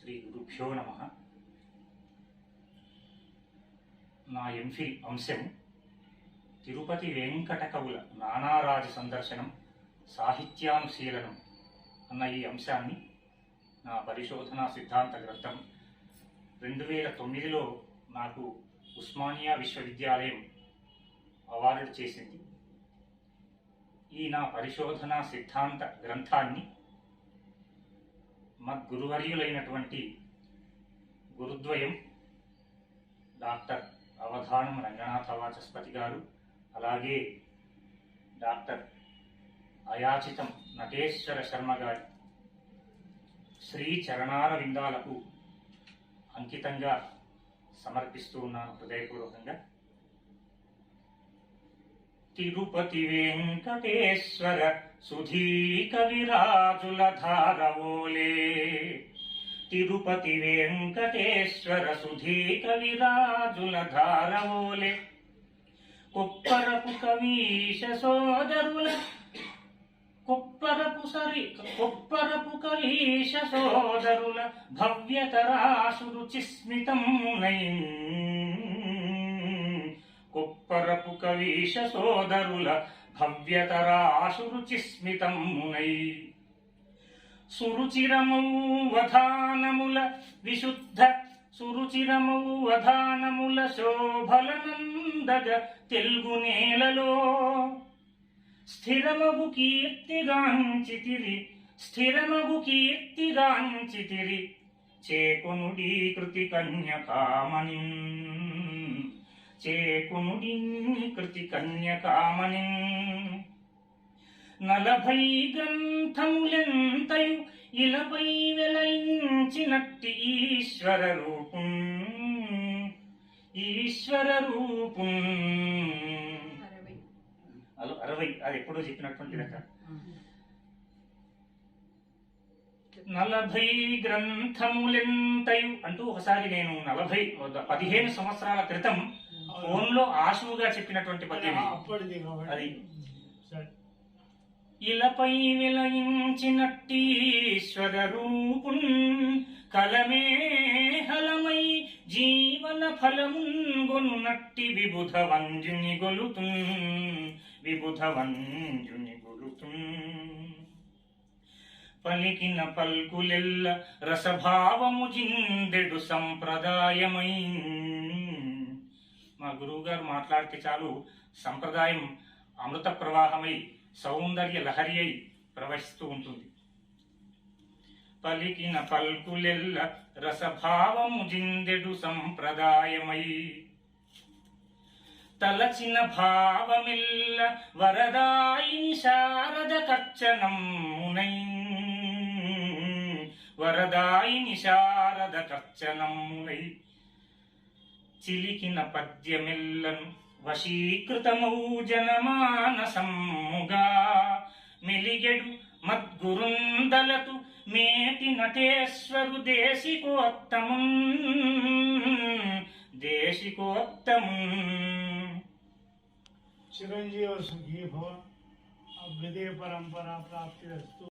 శ్రీ గురుభ్యో నమః. నా ఎంఫిల్ అంశం తిరుపతి వెంకట కవుల నానారాజ సందర్శనం సాహిత్యానుశీలనం అన్న ఈ అంశాన్ని నా పరిశోధనా సిద్ధాంత గ్రంథం 2009లో నాకు ఉస్మానియా విశ్వవిద్యాలయం అవార్డు చేసింది. ఈ నా పరిశోధనా సిద్ధాంత గ్రంథాన్ని మద్గురువర్యులైనటువంటి గురుద్వయం డాక్టర్ అవధానం రంగనాథ వాచస్పతి గారు, అలాగే డాక్టర్ అయాచితం నటేశ్వర శర్మ గారి శ్రీ చరణార విందాలకు అంకితంగా సమర్పిస్తూ ఉన్నాను హృదయపూర్వకంగా. తిరుపతి వెంకటేశ్వర సుధీ కవిరాజుల ధారవోలే, తిరుపతి వెంకటేశ్వర సుధీ కవిరాజుల ధారవోలే, కొప్పరపు కవీశ సోదరుల కొప్పరపు కవీశ సోదరుల భవ్యతరాసురు చిస్మితమునై, కొప్పరపు కవీశ సోదరుల భవ్యతరాసురు చిస్మితమునై, సురుచిరమౌ వధానముల విశుద్ధ సురుచిరమౌ వధానముల శోభలనందగ తెలుగు నేలలో, స్థిరమగు కీర్తిగాంచితిరి చేకొనుడీ కృతి కన్యకామణి, చేకొనుడీ కృతి కన్యకామణి. 40 గ్రంథములెంతయు ఇలపై వెలయించినట్టి ఈశ్వర రూపం, ఈశ్వర రూపం. 60 అది ఎప్పుడో చెప్పినటువంటి లెక్క. 40 గ్రంథములెంతయు అంటూ ఒకసారి నేను 15 సంవత్సరాల క్రితం ఫోన్లో ఆశువుగా చెప్పినటువంటి పద్యం అది. ఇలపై విలయించినట్టి ఈశ్వర రూపుం కలమే హలమై జీవన ఫలముంగొనునట్టి విబుధ వంజుని గొలుతుం, విబుధ వంజుని గొలుతుం. పలికిన పల్కులెల్ల రసభావము జిందెడు సంప్రదాయమై. మా గురువు గారు మాట్లాడితే చాలు సంప్రదాయం అమృత ప్రవాహమై సౌందర్య లహరి అయి ప్రవహిస్తూ ఉంటుంది. పలికిన పల్కులెల్ల రసభావము జిందెడు సంప్రదాయమై, తలచిన భావమిల్ల వరదాయిని శారద కర్చనమునై, వరదాయిని శారద కర్చనమునై. చిలికిన పద్యమిల్లను వశీకృతమౌ జనమానసముగా, మెలిగెడు మద్గురుందలతు మేటి నటేశ్వరు దేశికోత్తమం, దేశికోత్తమం. చిరంజీవ సుఖీ భవ. అభ్యుదయ పరంపర ప్రాప్తి.